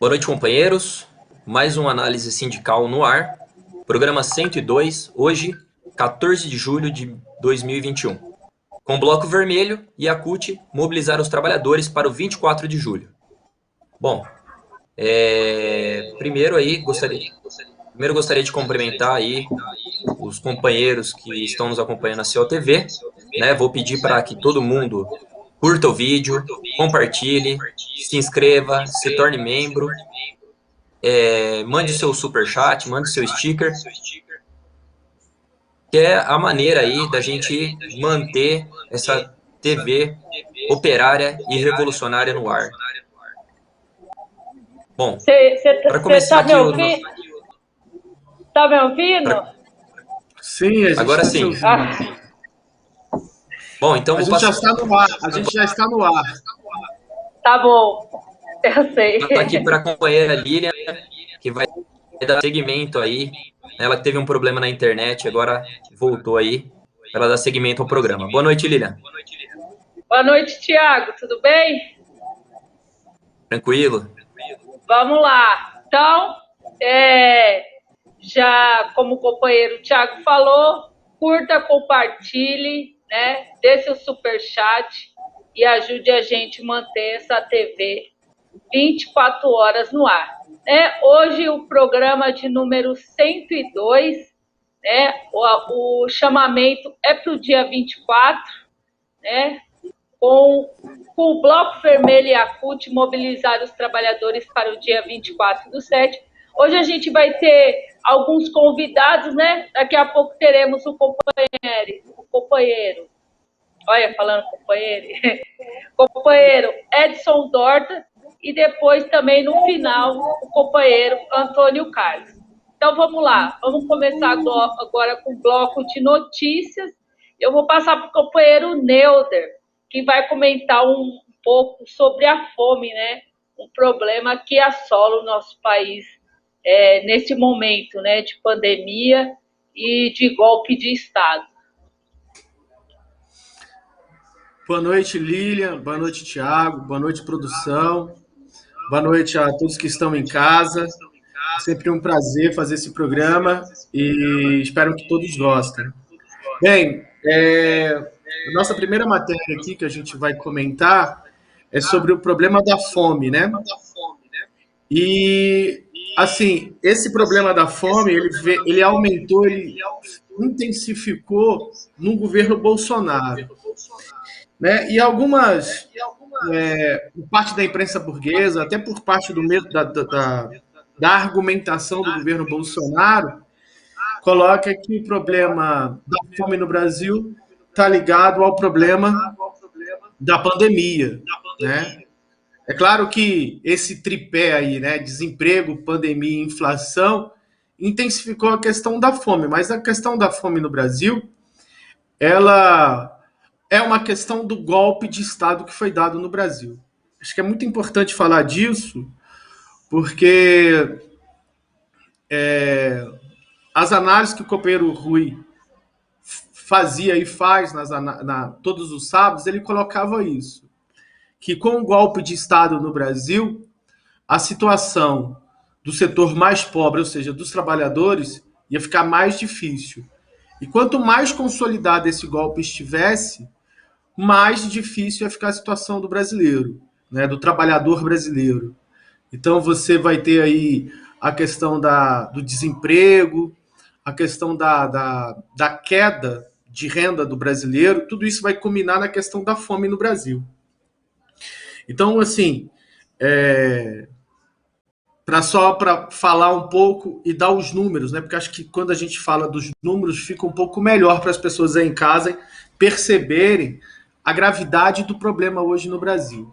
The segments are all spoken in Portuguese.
Boa noite, companheiros. Mais uma análise sindical no ar. Programa 102, hoje, 14 de julho de 2021. Com o Bloco Vermelho e a CUT mobilizar os trabalhadores para o 24 de julho. Bom, primeiro gostaria de cumprimentar aí os companheiros que estão nos acompanhando na COTV, né? Vou pedir para que todo mundo curta o vídeo, compartilhe, se inscreva, se torne membro, mande seu superchat, mande seu sticker, que é a maneira aí da gente manter essa TV operária e revolucionária no ar. Bom, para começar aqui... Tá me ouvindo? Sim, a gente agora sim. Bom, então a gente já está no ar. A gente já está no ar. Tá bom, eu sei. Está aqui para a companheira Lilian, que vai dar seguimento aí. Ela teve um problema na internet, agora voltou aí para dar seguimento ao programa. Boa noite, Lilian. Boa noite, Thiago. Tudo bem? Tranquilo. Vamos lá. Então, já como o companheiro Thiago falou, curta, compartilhe, né? Dê seu superchat e ajude a gente a manter essa TV 24 horas no ar. Hoje o programa de número 102, né? O chamamento é para o dia 24, né? Com o Bloco Vermelho e a CUT mobilizar os trabalhadores para o dia 24/7. Hoje a gente vai ter alguns convidados, né? Daqui a pouco teremos o companheiro. Olha, falando companheiro Edson Dorta, e depois também no final o companheiro Antônio Carlos. Então vamos lá, vamos começar agora com o bloco de notícias. Eu vou passar para o companheiro Neuder, que vai comentar um pouco sobre a fome, né? Um problema que assola o nosso país nesse momento, né? De pandemia e de golpe de Estado. Boa noite, Lilian. Boa noite, Thiago. Boa noite, produção. Boa noite a todos que estão em casa. É sempre um prazer fazer esse programa e espero que todos gostem. Bem, a nossa primeira matéria aqui que a gente vai comentar é sobre o problema da fome, né? E, assim, esse problema da fome, ele aumentou, ele intensificou no governo Bolsonaro. Né? E algumas, por parte da imprensa burguesa, até por parte da argumentação do governo Bolsonaro, coloca que o problema da fome no Brasil está ligado ao problema da pandemia. Né? É claro que esse tripé aí, né, desemprego, pandemia e inflação, intensificou a questão da fome, mas a questão da fome no Brasil, ela é uma questão do golpe de Estado que foi dado no Brasil. Acho que é muito importante falar disso, porque as análises que o companheiro Rui fazia e faz todos os sábados, ele colocava isso, que com o golpe de Estado no Brasil, a situação do setor mais pobre, ou seja, dos trabalhadores, ia ficar mais difícil. E quanto mais consolidado esse golpe estivesse, mais difícil ia ficar a situação do brasileiro, né, do trabalhador brasileiro. Então você vai ter aí a questão do desemprego, a questão da queda de renda do brasileiro, tudo isso vai culminar na questão da fome no Brasil. Então, assim, para falar um pouco e dar os números, né, porque acho que quando a gente fala dos números fica um pouco melhor para as pessoas aí em casa perceberem a gravidade do problema hoje no Brasil.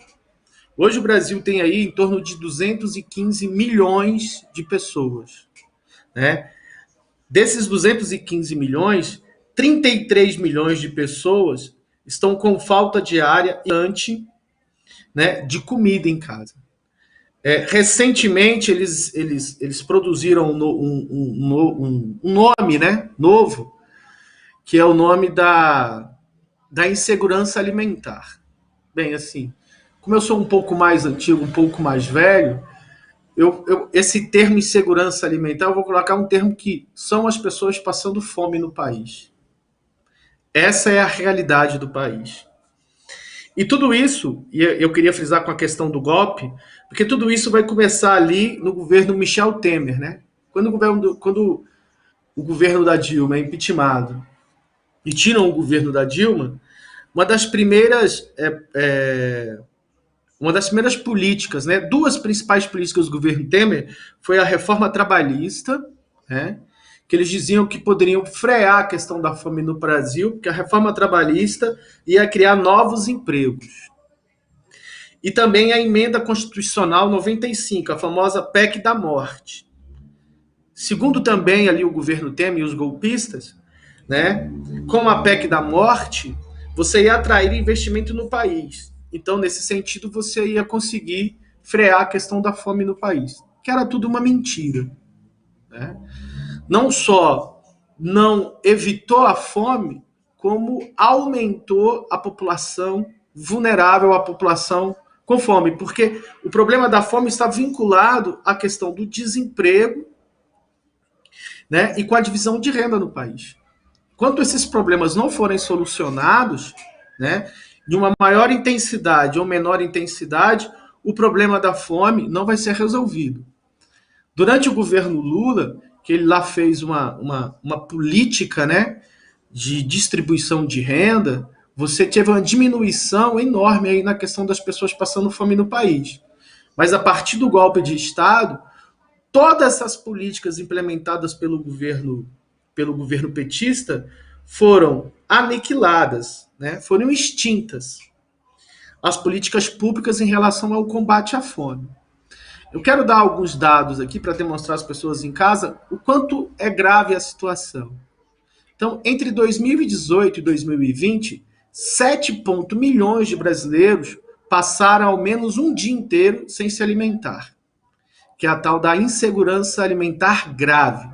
Hoje o Brasil tem aí em torno de 215 milhões de pessoas. Né? Desses 215 milhões, 33 milhões de pessoas estão com falta diária e né, de comida em casa. Recentemente, eles produziram um nome, né, novo, que é o nome da insegurança alimentar. Bem, assim, como eu sou um pouco mais antigo, um pouco mais velho, esse termo insegurança alimentar, eu vou colocar um termo que são as pessoas passando fome no país. Essa é a realidade do país. E tudo isso, e eu queria frisar com a questão do golpe, porque tudo isso vai começar ali no governo Michel Temer, né? Quando o governo da Dilma é impeachmentado e tiram o governo da Dilma, uma das primeiras políticas, né? Duas principais políticas do governo Temer foi a reforma trabalhista, né? Que eles diziam que poderiam frear a questão da fome no Brasil, porque a reforma trabalhista ia criar novos empregos. E também a emenda constitucional 95, a famosa PEC da morte. Segundo também ali o governo Temer e os golpistas, né, com a PEC da morte, você ia atrair investimento no país. Então, nesse sentido, você ia conseguir frear a questão da fome no país, que era tudo uma mentira, né? Não só não evitou a fome, como aumentou a população vulnerável, a população com fome, porque o problema da fome está vinculado à questão do desemprego, né, e com a divisão de renda no país. Enquanto esses problemas não forem solucionados, né, de uma maior intensidade ou menor intensidade, o problema da fome não vai ser resolvido. Durante o governo Lula, que ele lá fez uma política, né, de distribuição de renda, você teve uma diminuição enorme aí na questão das pessoas passando fome no país. Mas a partir do golpe de Estado, todas essas políticas implementadas pelo governo petista foram aniquiladas, né, foram extintas. As políticas públicas em relação ao combate à fome. Eu quero dar alguns dados aqui para demonstrar às pessoas em casa o quanto é grave a situação. Então, entre 2018 e 2020, 7 milhões de brasileiros passaram ao menos um dia inteiro sem se alimentar, que é a tal da insegurança alimentar grave.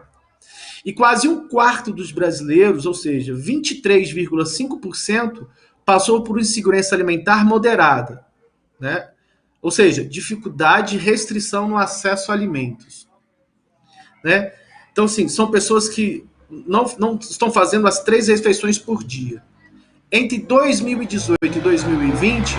E quase um quarto dos brasileiros, ou seja, 23,5%, passou por insegurança alimentar moderada, né? Ou seja, dificuldade e restrição no acesso a alimentos, né? Então, sim, são pessoas que não estão fazendo as 3 refeições por dia. Entre 2018 e 2020,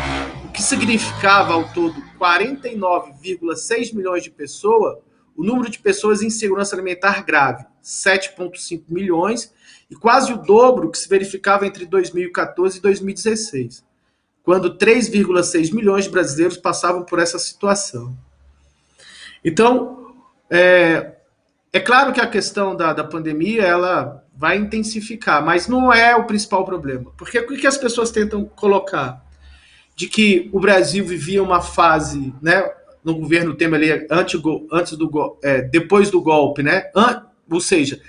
o que significava ao todo 49,6 milhões de pessoas, o número de pessoas em insegurança alimentar grave, 7,5 milhões, e quase o dobro que se verificava entre 2014 e 2016. Quando 3,6 milhões de brasileiros passavam por essa situação. Então, é claro que a questão da pandemia ela vai intensificar, mas não é o principal problema. Porque o que as pessoas tentam colocar? De que o Brasil vivia uma fase, né, no governo Temer, depois do golpe, né? Ou seja,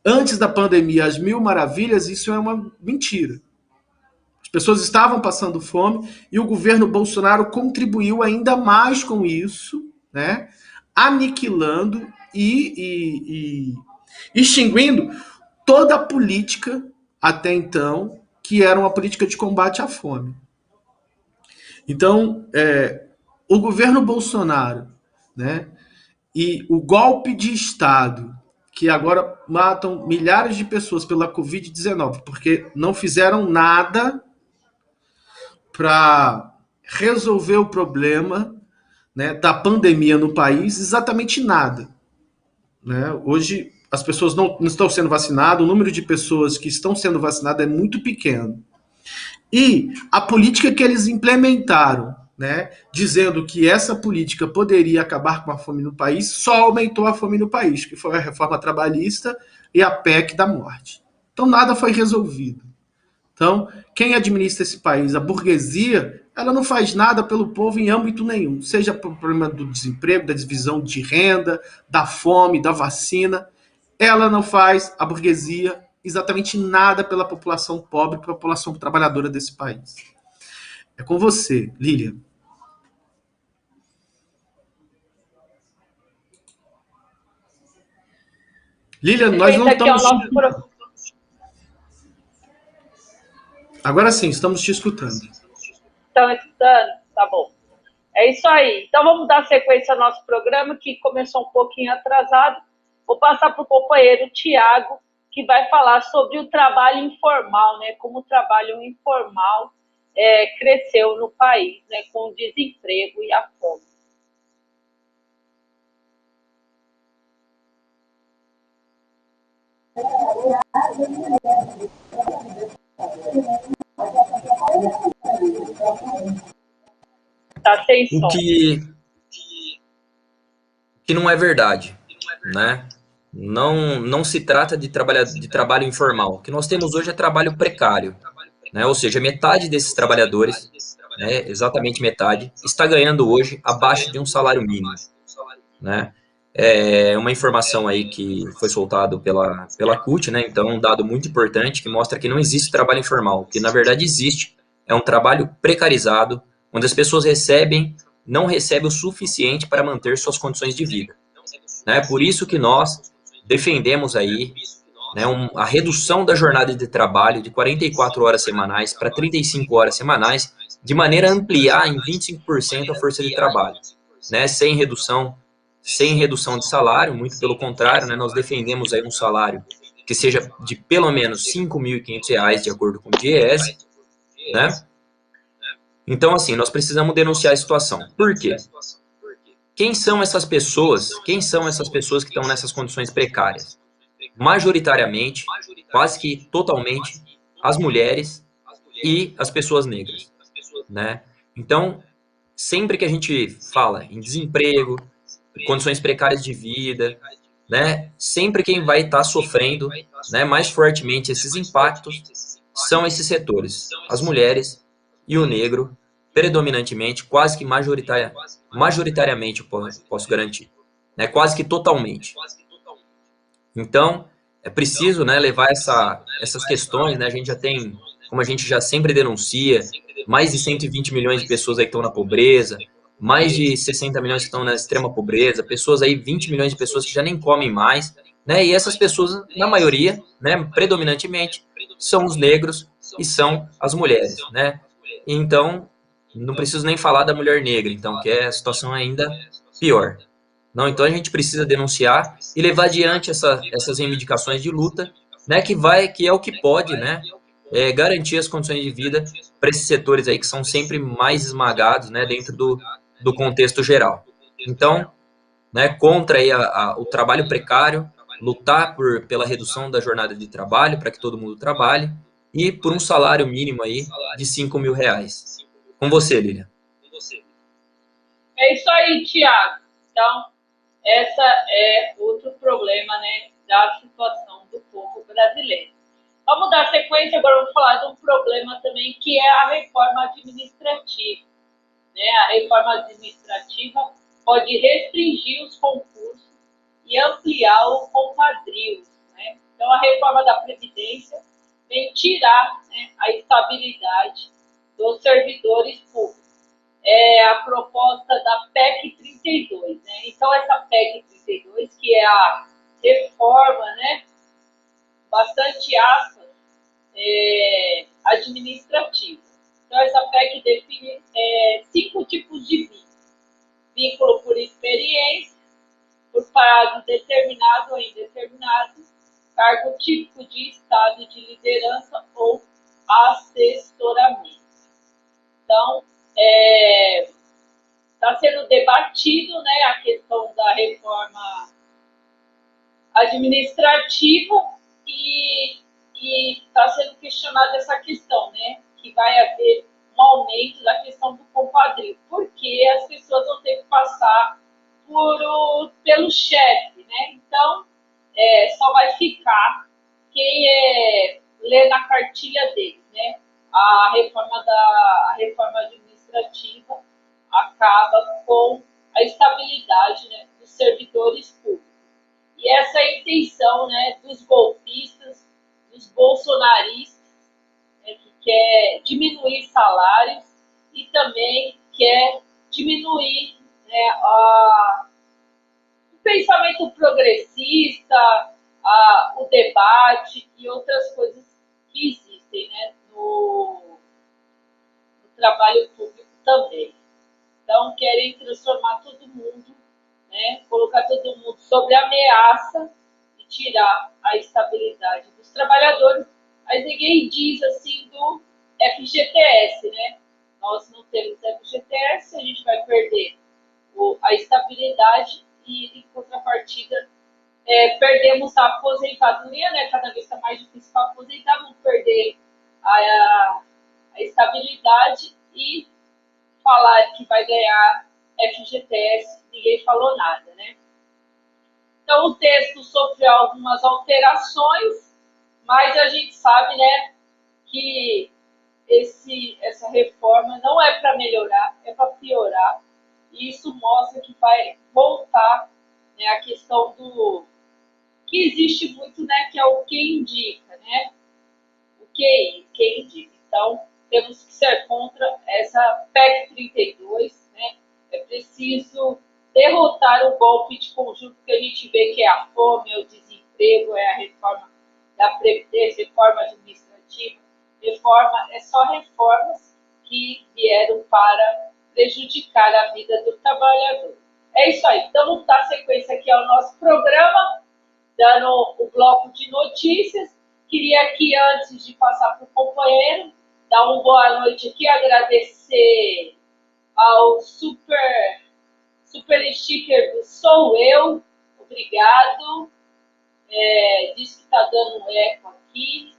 antes da pandemia, as 1000 maravilhas, isso é uma mentira. As pessoas estavam passando fome e o governo Bolsonaro contribuiu ainda mais com isso, né? Aniquilando e extinguindo toda a política até então, que era uma política de combate à fome. Então, o governo Bolsonaro, né, e o golpe de Estado, que agora matam milhares de pessoas pela Covid-19, porque não fizeram nada para resolver o problema, né, da pandemia no país, exatamente nada. Né? Hoje, as pessoas não estão sendo vacinadas, o número de pessoas que estão sendo vacinadas é muito pequeno. E a política que eles implementaram, né, dizendo que essa política poderia acabar com a fome no país, só aumentou a fome no país, que foi a reforma trabalhista e a PEC da morte. Então, nada foi resolvido. Então, quem administra esse país, a burguesia, ela não faz nada pelo povo em âmbito nenhum, seja pelo problema do desemprego, da divisão de renda, da fome, da vacina. Ela não faz, a burguesia, exatamente nada pela população pobre, pela população trabalhadora desse país. É com você, Lilian. Lilian, nós não estamos... Agora sim, estamos te escutando. Estão escutando? Tá bom. É isso aí. Então vamos dar sequência ao nosso programa, que começou um pouquinho atrasado. Vou passar para o companheiro Tiago, que vai falar sobre o trabalho informal, né? Como o trabalho informal cresceu no país, né? Com o desemprego e a fome. Tá sem som. O que não é verdade, né? Não se trata de trabalho informal. O que nós temos hoje é trabalho precário, né? Ou seja, metade desses trabalhadores, né, exatamente metade, está ganhando hoje abaixo de um salário mínimo, né? É uma informação aí que foi soltado pela CUT, né? Então, um dado muito importante que mostra que não existe trabalho informal. O que na verdade existe é um trabalho precarizado, onde as pessoas não recebem o suficiente para manter suas condições de vida, né? Por isso que nós defendemos aí, né, a redução da jornada de trabalho de 44 horas semanais para 35 horas semanais, de maneira a ampliar em 25% a força de trabalho, né? Sem redução de salário, muito pelo contrário, né? Nós defendemos aí um salário que seja de pelo menos R$ 5.500, de acordo com o DIEESE, né? Então, assim, nós precisamos denunciar a situação. Por quê? Quem são essas pessoas? Quem são essas pessoas que estão nessas condições precárias? Majoritariamente, quase que totalmente, as mulheres e as pessoas negras, né? Então, sempre que a gente fala em desemprego, condições precárias de vida, né? Sempre quem vai estar sofrendo, né, mais fortemente esses impactos são esses setores, as mulheres e o negro, predominantemente, quase que majoritariamente, eu posso garantir, né? Quase que totalmente. Então, é preciso, né, levar essas questões, né? A gente já tem, como a gente já sempre denuncia, mais de 120 milhões de pessoas aí que estão na pobreza, mais de 60 milhões que estão na extrema pobreza, pessoas aí, 20 milhões de pessoas que já nem comem mais, né? E essas pessoas, na maioria, né, predominantemente, são os negros e são as mulheres, né? Então, não preciso nem falar da mulher negra, então, que é a situação ainda pior. Não, então a gente precisa denunciar e levar adiante essas reivindicações de luta, né, que é o que pode, né, garantir as condições de vida para esses setores aí que são sempre mais esmagados, né, dentro do contexto geral. Então, né, contra aí o trabalho precário, lutar pela redução da jornada de trabalho para que todo mundo trabalhe e por um salário mínimo aí de R$ 5.000. Com você, Lilian. É isso aí, Tiago. Então, essa é outro problema, né, da situação do povo brasileiro. Vamos dar sequência, agora vamos falar de um problema também, que é a reforma administrativa. Né? A reforma administrativa pode restringir os concursos e ampliar o compadrio. Né? Então, a reforma da Previdência vem tirar, né, a estabilidade dos servidores públicos. É a proposta da PEC 32. Né? Então, essa PEC 32, que é a reforma, né, bastante aspas, administrativa. Então, essa PEC define 5 tipos de vínculo. Vínculo por experiência, por prazo determinado ou indeterminado, cargo típico de estado de liderança ou assessoramento. Então, está sendo debatido, né, a questão da reforma administrativa e está sendo questionada essa questão, né, que vai haver um aumento da questão do compadrio, porque as pessoas vão ter que passar pelo chefe, né? Então, só vai ficar quem lê na cartilha deles, né? A reforma administrativa acaba com a estabilidade, né, dos servidores públicos. E essa é a intenção, né, dos golpistas, dos bolsonaristas, né, que quer diminuir salários e também quer diminuir, né, o pensamento progressista, o debate e outras coisas que existem, né, no trabalho público também. Então, querem transformar todo mundo, né, colocar todo mundo sob ameaça e tirar a estabilidade dos trabalhadores. Mas ninguém diz assim do FGTS, né? Nós não temos FGTS, a gente vai perder a estabilidade e, em contrapartida, perdemos a aposentadoria, né? Cada vez está mais difícil para aposentar, vamos perder a estabilidade e falar que vai ganhar FGTS, ninguém falou nada, né? Então, o texto sofreu algumas alterações, mas a gente sabe, né, que essa reforma não é para melhorar, é para piorar, e isso mostra que vai voltar, né, a questão do que existe muito, né, que é o que indica, né? O QI, quem indica. Então, temos que ser contra essa PEC 32, né? É preciso derrotar o golpe de conjunto que a gente vê que é a fome, é o desemprego, é a reforma da Previdência, reforma administrativa, só reformas que vieram para prejudicar a vida do trabalhador. É isso aí. Então, vamos dar sequência aqui ao nosso programa, dando o bloco de notícias. Queria aqui, antes de passar para o companheiro, dar uma boa noite aqui, agradecer ao super sticker do Sou Eu, obrigado. Diz que está dando um eco aqui.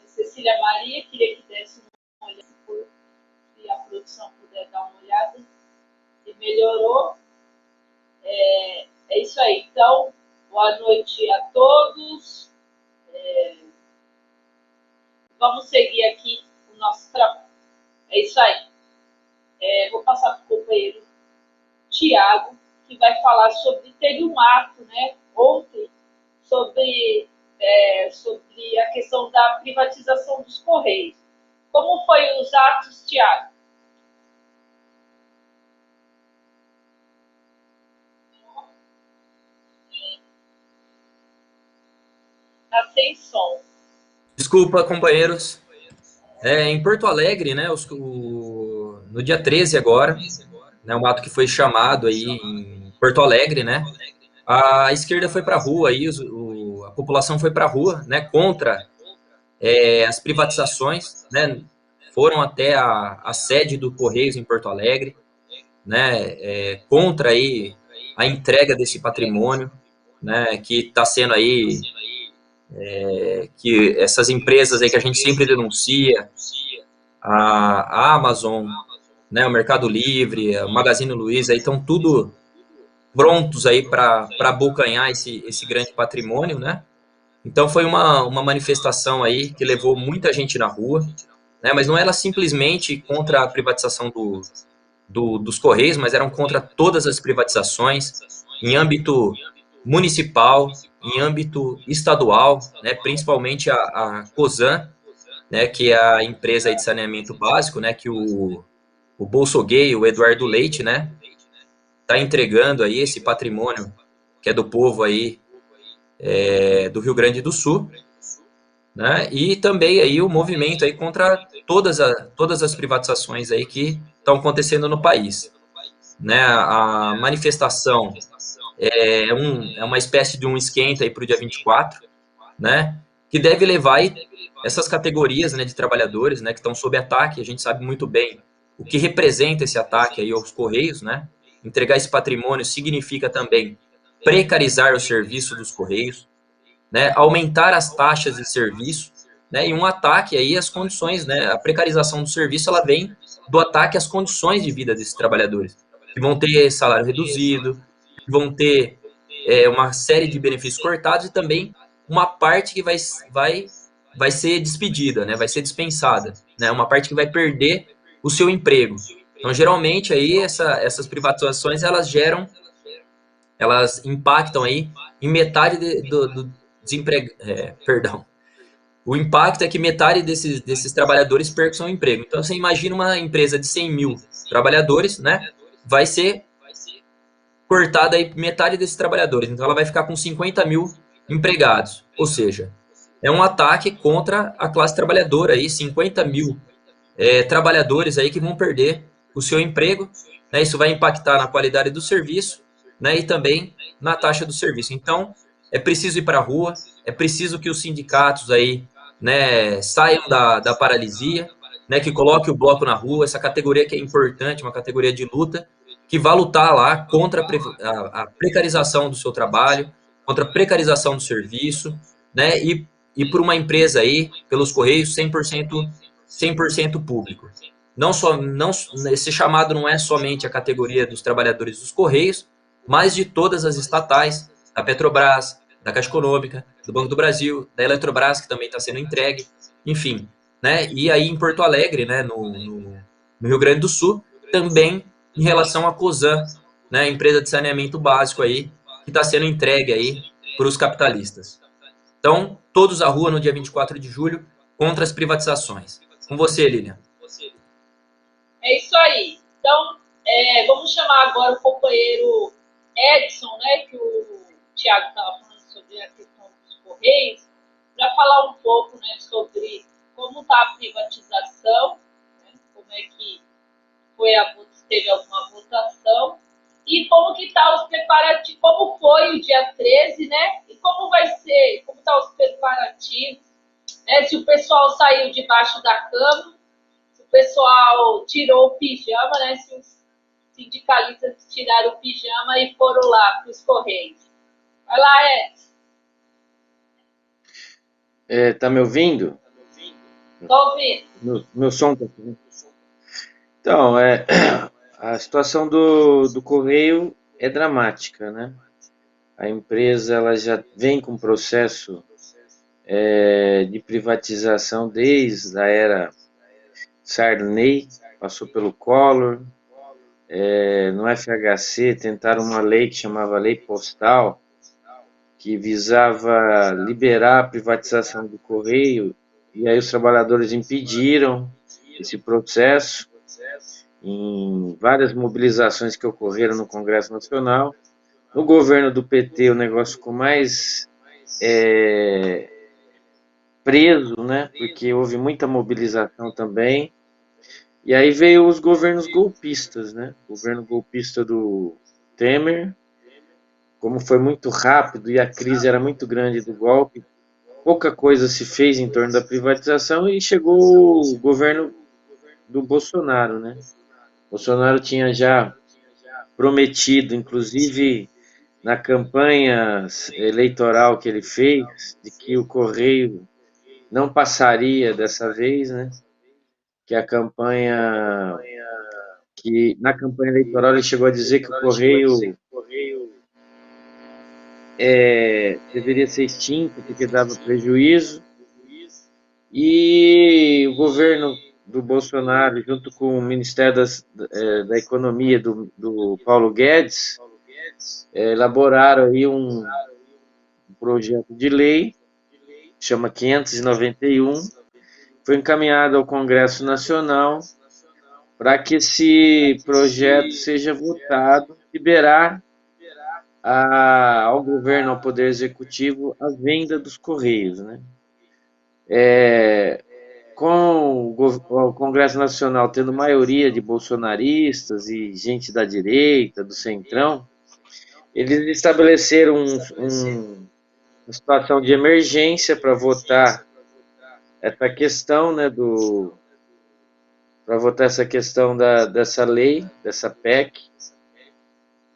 Cecília Maria, queria que desse uma olhada, se a produção puder dar uma olhada, se melhorou. É isso aí. Então, boa noite a todos. Vamos seguir aqui o nosso trabalho. É isso aí. Vou passar para o companheiro Tiago, que vai falar sobre. Teve um ato, né, ontem, sobre a questão da privatização dos Correios. Como foi os atos, Tiago? Está sem som. Desculpa, companheiros. Em Porto Alegre, né, no dia 13 agora, né, um ato que foi chamado aí em Porto Alegre, né, a esquerda foi para a rua, aí, a população foi para a rua, né, contra as privatizações, né, foram até a sede do Correios em Porto Alegre, né, contra aí a entrega desse patrimônio, né, que está sendo aí, que essas empresas aí que a gente sempre denuncia, a Amazon, né, o Mercado Livre, o Magazine Luiza, aí estão tudo prontos aí para abocanhar esse grande patrimônio, né? Então foi uma manifestação aí que levou muita gente na rua, né? Mas não era simplesmente contra a privatização dos Correios, mas eram contra todas as privatizações em âmbito municipal, em âmbito estadual, né? Principalmente a Cosan, né? Que é a empresa aí de saneamento básico, né? Que o Bolsonaro, o Eduardo Leite, né? Está entregando aí esse patrimônio que é do povo aí do Rio Grande do Sul, né? E também aí o movimento aí contra todas as privatizações aí que estão acontecendo no país, né? A manifestação é uma espécie de um esquenta aí para o dia 24, né? Que deve levar aí essas categorias, né, de trabalhadores, né, que estão sob ataque. A gente sabe muito bem o que representa esse ataque aí aos Correios, né? Entregar esse patrimônio significa também precarizar o serviço dos Correios, né? Aumentar as taxas de serviço, né? E um ataque aí às condições, né? A precarização do serviço, ela vem do ataque às condições de vida desses trabalhadores, que vão ter salário reduzido, que vão ter uma série de benefícios cortados e também uma parte que vai ser despedida, né? Vai ser dispensada, né? Uma parte que vai perder o seu emprego. Então, geralmente, aí, essas privatizações, elas impactam aí em metade do desemprego, perdão. O impacto é que metade desses trabalhadores percam seu emprego. Então, você imagina uma empresa de 100 mil trabalhadores, né? Vai ser cortada aí metade desses trabalhadores. Então, ela vai ficar com 50 mil empregados. Ou seja, é um ataque contra a classe trabalhadora aí, 50 mil trabalhadores aí que vão perder o seu emprego, né? Isso vai impactar na qualidade do serviço, né? E também na taxa do serviço. Então, é preciso ir para a rua, é preciso que os sindicatos aí, né, saiam da paralisia, né, que coloque o bloco na rua, essa categoria que é importante, uma categoria de luta, que vá lutar lá contra a precarização do seu trabalho, contra a precarização do serviço, né, e por uma empresa aí, pelos Correios, 100% público. Esse chamado não é somente a categoria dos trabalhadores dos Correios, mas de todas as estatais, da Petrobras, da Caixa Econômica, do Banco do Brasil, da Eletrobras, que também está sendo entregue, enfim, né? E aí em Porto Alegre, né, no Rio Grande do Sul, também em relação à Cosan, né, empresa de saneamento básico aí, que está sendo entregue aí para os capitalistas. Então, todos à rua no dia 24 de julho contra as privatizações. Com você, Lilian. É isso aí. Então, vamos chamar agora o companheiro Edson, né, que o Thiago estava falando sobre a questão dos Correios, para falar um pouco, né, sobre como está a privatização, né, como é que teve alguma votação, e como que está os preparativos, como foi o dia 13, né, e como vai ser, como estão os preparativos, né, se o pessoal saiu debaixo da cama, se o pessoal tirou o pijama, né, se os sindicalistas tiraram o pijama e foram lá para os Correios. Vai lá, Edson. Tá me ouvindo? Estou ouvindo. Meu som tá aqui. Então, a situação do Correio é dramática, né? A empresa ela já vem com processo de privatização desde a era Sarney, passou pelo Collor, no FHC tentaram uma lei que chamava Lei Postal, que visava liberar a privatização do Correio, e aí os trabalhadores impediram esse processo em várias mobilizações que ocorreram no Congresso Nacional. No governo do PT o negócio ficou mais preso, né? Porque houve muita mobilização também. E aí veio os governos golpistas, né? O governo golpista do Temer, como foi muito rápido e a crise era muito grande do golpe, pouca coisa se fez em torno da privatização e chegou o governo do Bolsonaro, né? Bolsonaro tinha já prometido, inclusive na campanha eleitoral que ele fez, de que o Correio não passaria dessa vez, né? Que na campanha eleitoral ele chegou a dizer que o Correio deveria ser extinto porque dava prejuízo, e o governo do Bolsonaro, junto com o Ministério da Economia do Paulo Guedes, elaboraram aí um projeto de lei, chama 591, foi encaminhado ao Congresso Nacional para que esse projeto seja votado, liberar ao governo, ao Poder Executivo, a venda dos Correios, né? Com o Congresso Nacional tendo maioria de bolsonaristas e gente da direita, do centrão, eles estabeleceram uma situação de emergência para votar essa questão, né, para votar essa questão dessa lei, dessa PEC.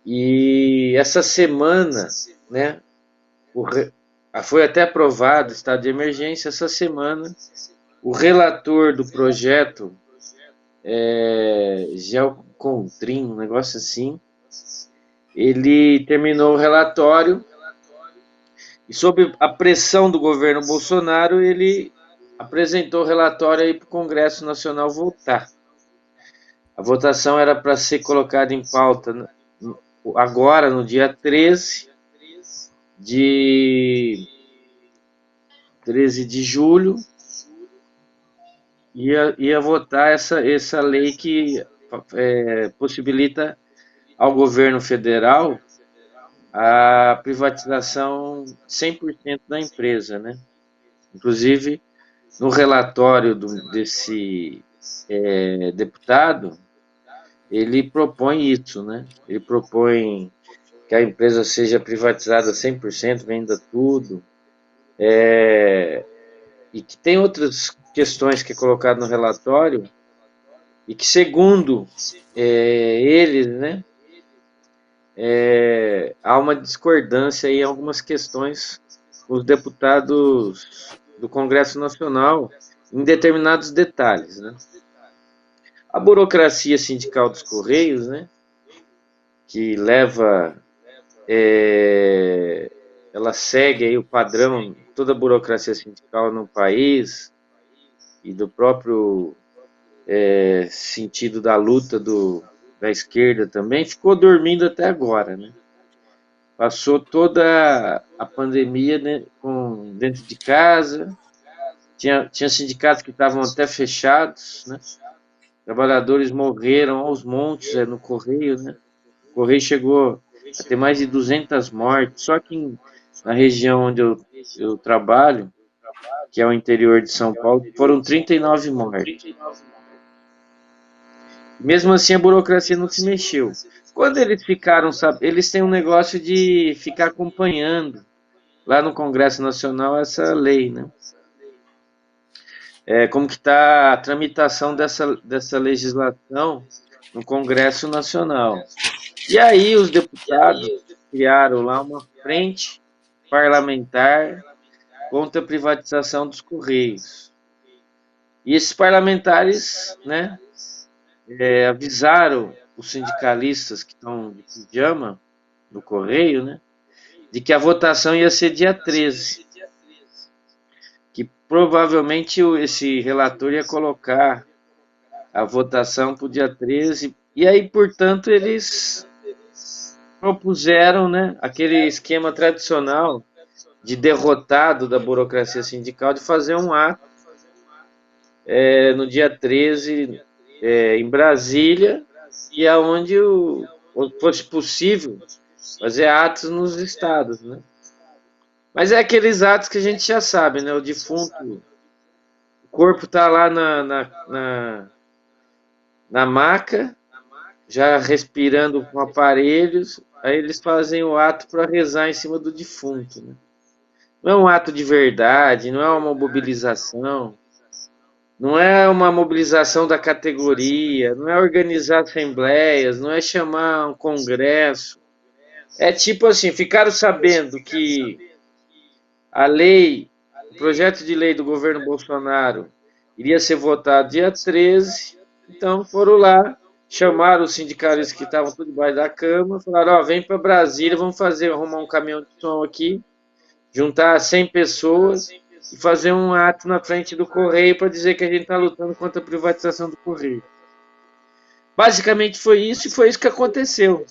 E essa semana, né, foi até aprovado o estado de emergência. Essa semana, o relator do projeto, Gel Contrim, um negócio assim, ele terminou o relatório e, sob a pressão do governo Bolsonaro, ele apresentou o relatório aí para o Congresso Nacional votar. A votação era para ser colocada em pauta agora, no dia 13 de julho, ia votar essa lei que possibilita ao governo federal a privatização 100% da empresa, né? Inclusive, no relatório desse deputado, ele propõe isso, né? Ele propõe que a empresa seja privatizada 100%, venda tudo, e que tem outras questões que é colocado no relatório, e que, segundo eles, né, há uma discordância em algumas questões com os deputados do Congresso Nacional em determinados detalhes, né? A burocracia sindical dos Correios, né, que leva, ela segue aí o padrão, toda a burocracia sindical no país e do próprio sentido da luta da esquerda também, ficou dormindo até agora, né? Passou toda a pandemia, né, dentro de casa, tinha sindicatos que estavam até fechados, né? Trabalhadores morreram aos montes no Correio, né? O Correio chegou a ter mais de 200 mortes, só que na região onde eu trabalho, que é o interior de São Paulo, foram 39 mortes. Mesmo assim, a burocracia não se mexeu. Quando eles ficaram, eles têm um negócio de ficar acompanhando lá no Congresso Nacional essa lei, né? Como que está a tramitação dessa legislação no Congresso Nacional. E aí os deputados criaram lá uma frente parlamentar contra a privatização dos Correios. E esses parlamentares, né, avisaram os sindicalistas que estão de pijama no Correio, né, de que a votação ia ser dia 13. Que provavelmente esse relator ia colocar a votação para o dia 13. E aí, portanto, eles propuseram, né, aquele esquema tradicional de derrotado da burocracia sindical de fazer um ato no dia 13 em Brasília, e aonde fosse possível fazer atos nos estados, né? Mas é aqueles atos que a gente já sabe, né? O defunto, o corpo está lá na maca, já respirando com aparelhos, aí eles fazem o ato para rezar em cima do defunto, né? Não é um ato de verdade, não é uma mobilização, não é uma mobilização da categoria, não é organizar assembleias, não é chamar um congresso. É tipo assim, ficaram sabendo que a lei, o projeto de lei do governo Bolsonaro iria ser votado dia 13, então foram lá, chamaram os sindicalistas que estavam tudo debaixo da cama, falaram, vem para Brasília, vamos arrumar um caminhão de som aqui, juntar 100 pessoas e fazer um ato na frente do Correio para dizer que a gente está lutando contra a privatização do Correio. Basicamente foi isso, e foi isso que aconteceu.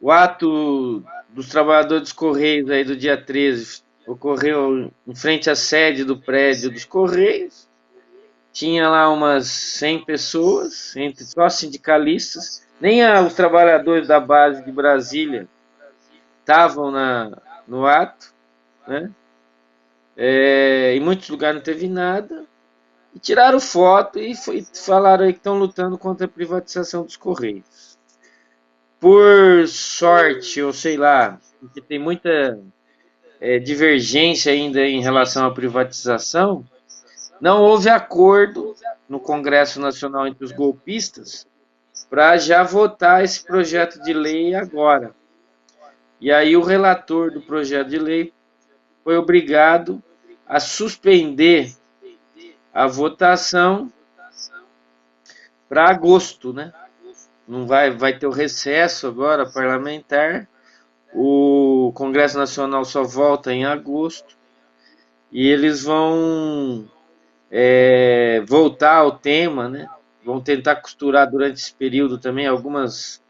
O ato dos trabalhadores dos Correios aí do dia 13 ocorreu em frente à sede do prédio dos Correios. Tinha lá umas 100 pessoas, entre só sindicalistas. Nem os trabalhadores da base de Brasília estavam no ato, né? Em muitos lugares não teve nada. E tiraram foto e falaram aí que estão lutando contra a privatização dos Correios. Por sorte, ou sei lá, porque tem muita divergência ainda em relação à privatização, não houve acordo no Congresso Nacional entre os golpistas para já votar esse projeto de lei agora. E aí o relator do projeto de lei foi obrigado a suspender a votação para agosto, né? Não vai ter o recesso agora parlamentar. O Congresso Nacional só volta em agosto e eles vão voltar ao tema, né? Vão tentar costurar durante esse período também algumas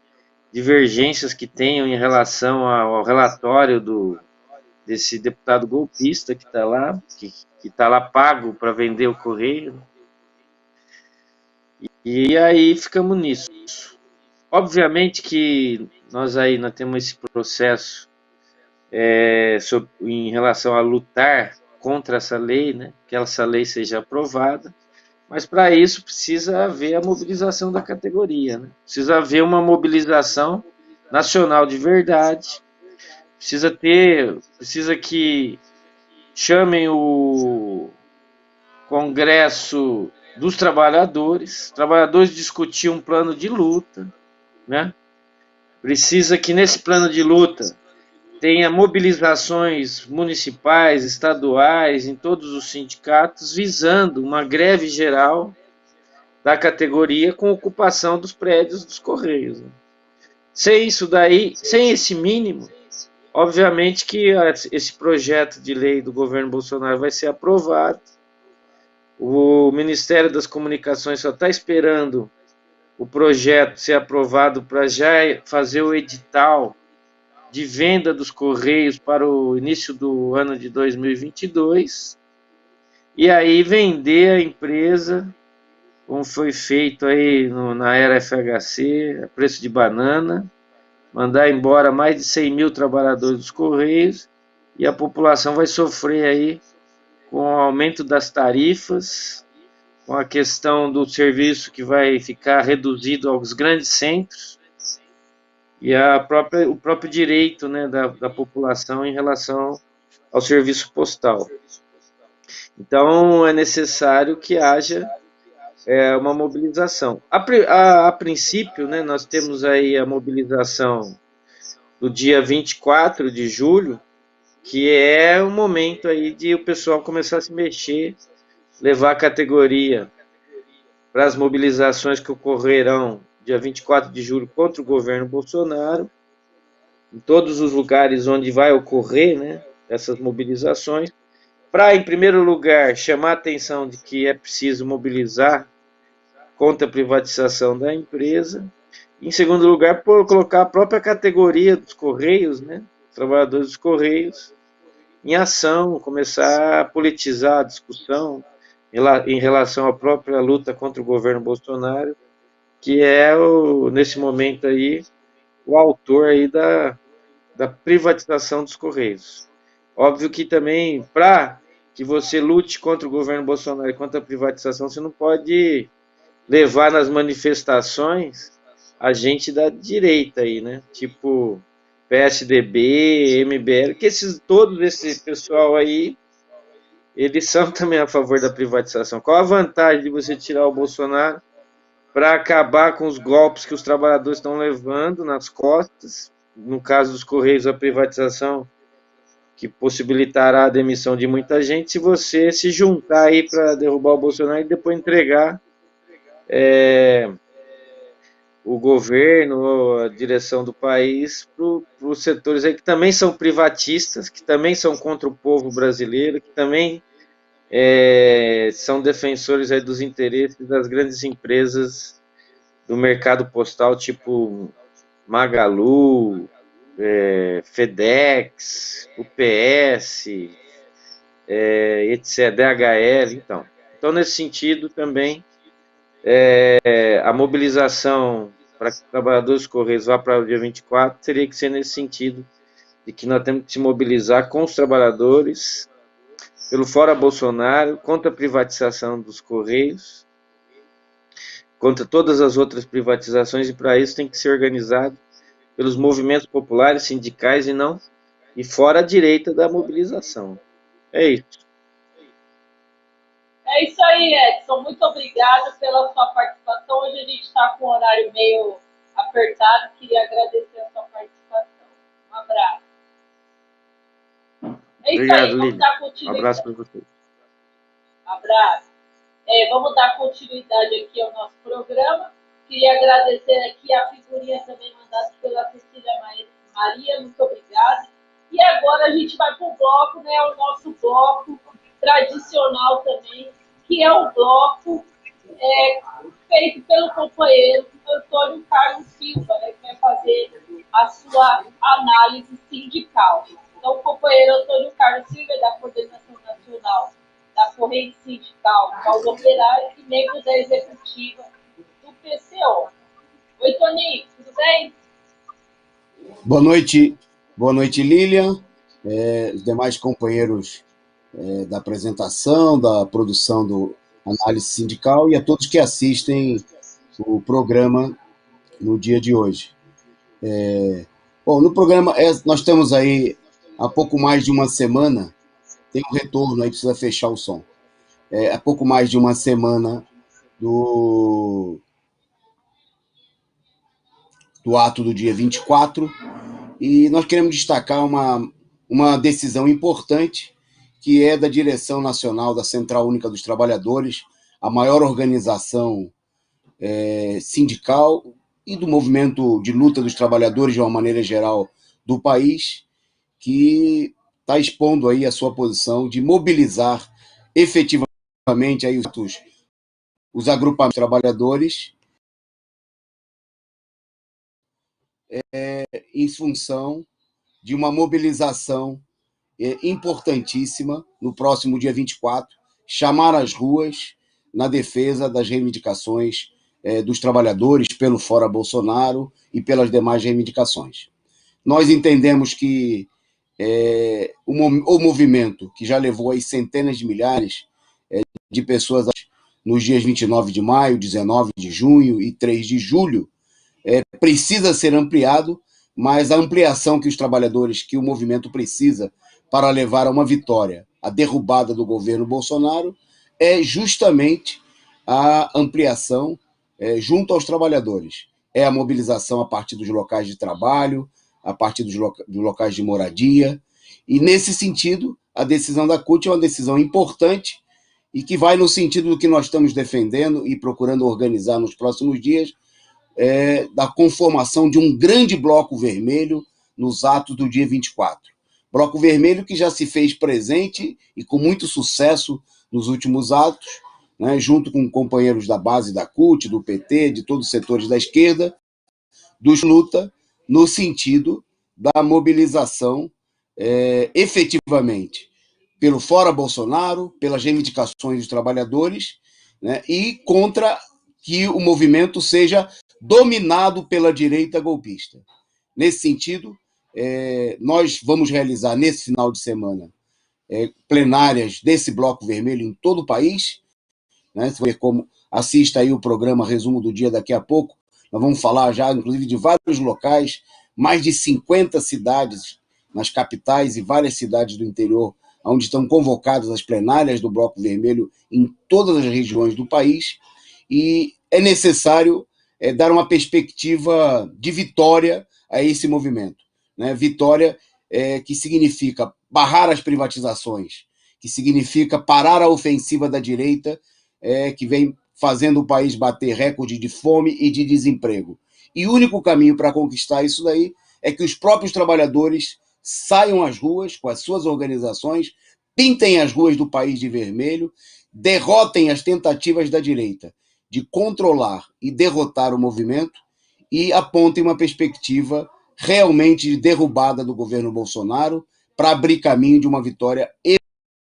divergências que tenham em relação ao relatório desse deputado golpista que está lá, que está lá pago para vender o Correio. E aí ficamos nisso. Obviamente que nós temos esse processo em relação a lutar contra essa lei, né? Que essa lei seja aprovada. Mas para isso precisa haver a mobilização da categoria, né? Precisa haver uma mobilização nacional de verdade, precisa que chamem o Congresso dos Trabalhadores discutir um plano de luta, né? Precisa que nesse plano de luta tenha mobilizações municipais, estaduais, em todos os sindicatos, visando uma greve geral da categoria com ocupação dos prédios dos Correios, né? Sem isso daí, sem esse mínimo, obviamente que esse projeto de lei do governo Bolsonaro vai ser aprovado. O Ministério das Comunicações só está esperando o projeto ser aprovado para já fazer o edital de venda dos Correios para o início do ano de 2022, e aí vender a empresa, como foi feito aí na era FHC, a preço de banana, mandar embora mais de 100 mil trabalhadores dos Correios, e a população vai sofrer aí com o aumento das tarifas, com a questão do serviço que vai ficar reduzido aos grandes centros, e o próprio direito, né, da população em relação ao serviço postal. Então, é necessário que haja uma mobilização. A princípio, né, nós temos aí a mobilização do dia 24 de julho, que é o momento aí de o pessoal começar a se mexer, levar a categoria para as mobilizações que ocorrerão dia 24 de julho contra o governo Bolsonaro, em todos os lugares onde vai ocorrer, né, essas mobilizações, para, em primeiro lugar, chamar a atenção de que é preciso mobilizar contra a privatização da empresa, em segundo lugar, por colocar a própria categoria dos Correios, né, trabalhadores dos Correios, em ação, começar a politizar a discussão em relação à própria luta contra o governo Bolsonaro, que é, nesse momento aí, o autor aí da privatização dos Correios. Óbvio que também, para que você lute contra o governo Bolsonaro e contra a privatização, você não pode levar nas manifestações a gente da direita aí, né? Tipo PSDB, MBL, que todos esse pessoal aí, eles são também a favor da privatização. Qual a vantagem de você tirar o Bolsonaro para acabar com os golpes que os trabalhadores estão levando nas costas, no caso dos Correios, a privatização, que possibilitará a demissão de muita gente, se você se juntar aí para derrubar o Bolsonaro e depois entregar o governo, a direção do país, para os setores aí que também são privatistas, que também são contra o povo brasileiro, que também são defensores aí dos interesses das grandes empresas do mercado postal, tipo Magalu, FedEx, UPS, etc., DHL. Então, nesse sentido também, a mobilização para que os trabalhadores dos Correios vá para o dia 24 teria que ser nesse sentido, de que nós temos que se mobilizar com os trabalhadores pelo Fora Bolsonaro, contra a privatização dos Correios, contra todas as outras privatizações, e para isso tem que ser organizado pelos movimentos populares, sindicais e fora a direita da mobilização. É isso. É isso aí, Edson. Muito obrigada pela sua participação. Hoje a gente está com o horário meio apertado. Queria agradecer a sua participação. Um abraço. É isso. Obrigado, aí, vamos Lívia. dar continuidade. Um abraço para você. Abraço. Vamos dar continuidade aqui ao nosso programa. Queria agradecer aqui a figurinha também mandada pela Cecília Maria. Muito obrigada. E agora a gente vai para o bloco, né? O nosso bloco tradicional também, que é o bloco feito pelo companheiro Antônio Carlos Silva, né, que vai fazer a sua análise sindical. Então, o companheiro Antônio Carlos Silva é da Coordenação Nacional da Corrente Sindical Paulo Operário e membro da executiva do PCO. Oi, Toninho, tudo bem? Boa noite, Lilian, os demais companheiros da apresentação, da produção Análise Sindical, e a todos que assistem o programa no dia de hoje. Bom, no programa, nós estamos aí há pouco mais de uma semana, tem um retorno aí, precisa fechar o som. Há pouco mais de uma semana do ato do dia 24, e nós queremos destacar uma decisão importante, que é da Direção Nacional da Central Única dos Trabalhadores, a maior organização sindical e do movimento de luta dos trabalhadores de uma maneira geral do país, que está expondo aí a sua posição de mobilizar efetivamente aí os agrupamentos de trabalhadores em função de uma mobilização importantíssima no próximo dia 24, chamar as ruas na defesa das reivindicações dos trabalhadores pelo Fora Bolsonaro e pelas demais reivindicações. Nós entendemos que o movimento, que já levou aí centenas de milhares de pessoas nos dias 29 de maio, 19 de junho e 3 de julho, precisa ser ampliado, mas a ampliação que os trabalhadores, que o movimento precisa para levar a uma vitória, a derrubada do governo Bolsonaro, é justamente a ampliação junto aos trabalhadores. É a mobilização a partir dos locais de trabalho, a partir dos locais de moradia, e nesse sentido, a decisão da CUT é uma decisão importante e que vai no sentido do que nós estamos defendendo e procurando organizar nos próximos dias, da conformação de um grande bloco vermelho nos atos do dia 24. Bloco vermelho que já se fez presente e com muito sucesso nos últimos atos, né, junto com companheiros da base da CUT, do PT, de todos os setores da esquerda, dos luta no sentido da mobilização efetivamente pelo Fora Bolsonaro, pelas reivindicações dos trabalhadores, né, e contra que o movimento seja dominado pela direita golpista. Nesse sentido, nós vamos realizar nesse final de semana plenárias desse Bloco Vermelho em todo o país, né? Você vê como assista aí o programa Resumo do Dia daqui a pouco, nós vamos falar já, inclusive, de vários locais, mais de 50 cidades nas capitais e várias cidades do interior, onde estão convocadas as plenárias do Bloco Vermelho em todas as regiões do país, e é necessário dar uma perspectiva de vitória a esse movimento, né? Vitória que significa barrar as privatizações, que significa parar a ofensiva da direita, que vem fazendo o país bater recorde de fome e de desemprego. E o único caminho para conquistar isso daí é que os próprios trabalhadores saiam às ruas com as suas organizações, pintem as ruas do país de vermelho, derrotem as tentativas da direita de controlar e derrotar o movimento e apontem uma perspectiva realmente de derrubada do governo Bolsonaro para abrir caminho de uma vitória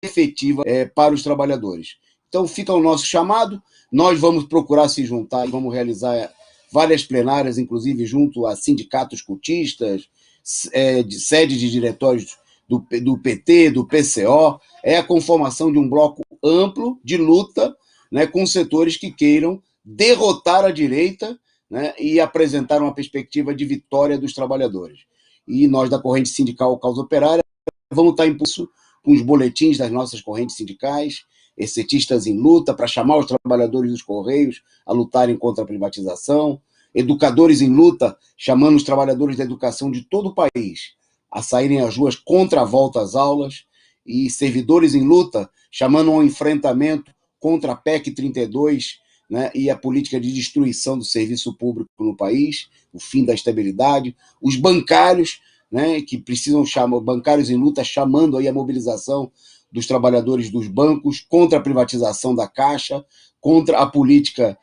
efetiva para os trabalhadores. Então fica o nosso chamado, nós vamos procurar se juntar e vamos realizar várias plenárias, inclusive junto a sindicatos cultistas, sede de diretórios do PT, do PCO, a conformação de um bloco amplo de luta, né, com setores que queiram derrotar a direita, né, e apresentar uma perspectiva de vitória dos trabalhadores. E nós, da Corrente Sindical Causa Operária, vamos estar em pulso com os boletins das nossas correntes sindicais, setistas em luta, para chamar os trabalhadores dos Correios a lutarem contra a privatização, educadores em luta, chamando os trabalhadores da educação de todo o país a saírem às ruas contra a volta às aulas, e servidores em luta, chamando ao enfrentamento contra a PEC 32, né, e a política de destruição do serviço público no país, o fim da estabilidade, os bancários, né, que precisam chamar, bancários em luta, chamando aí a mobilização dos trabalhadores dos bancos contra a privatização da Caixa, contra a política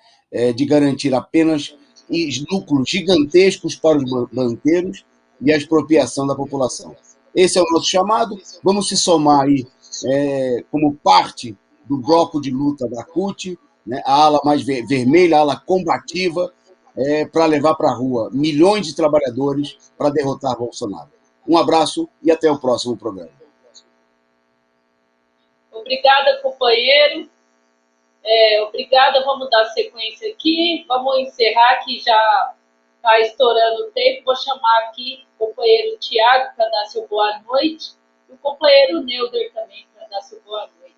de garantir apenas lucros gigantescos para os banqueiros e a expropriação da população. Esse é o nosso chamado, vamos se somar aí como parte do bloco de luta da CUT, né, a ala mais vermelha, a ala combativa, para levar para a rua milhões de trabalhadores para derrotar Bolsonaro. Um abraço e até o próximo programa. Obrigada, companheiro. Obrigada, vamos dar sequência aqui. Vamos encerrar, que já está estourando o tempo. Vou chamar aqui o companheiro Tiago para dar seu boa noite e o companheiro Neuder também para dar seu boa noite.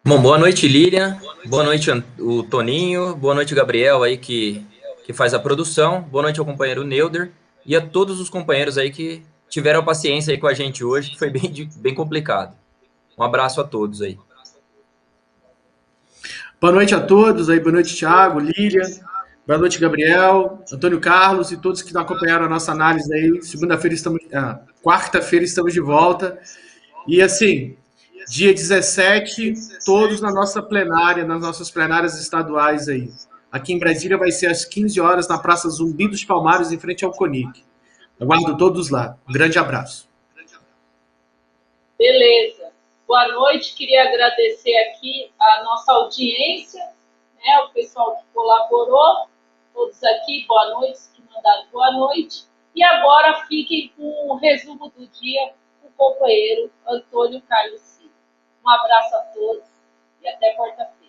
Bom, boa noite, Lilian. Boa noite, o Toninho. Boa noite, o Gabriel aí que faz a produção. Boa noite ao companheiro Neuder e a todos os companheiros aí que tiveram paciência aí com a gente hoje, que foi bem complicado. Um abraço a todos aí. Boa noite a todos aí, boa noite, Thiago, Lilian, boa noite, Gabriel, Antônio Carlos e todos que acompanharam a nossa análise aí. Quarta-feira estamos de volta. E assim, dia 17, todos na nossa plenária, nas nossas plenárias estaduais aí. Aqui em Brasília vai ser às 15 horas na Praça Zumbi dos Palmares, em frente ao CONIC. Aguardo todos lá. Um grande abraço. Beleza. Boa noite. Queria agradecer aqui a nossa audiência, né, o pessoal que colaborou, todos aqui, boa noite, que mandaram boa noite. E agora fiquem com o resumo do dia com o companheiro Antônio Carlos Silva. Um abraço a todos e até quarta-feira.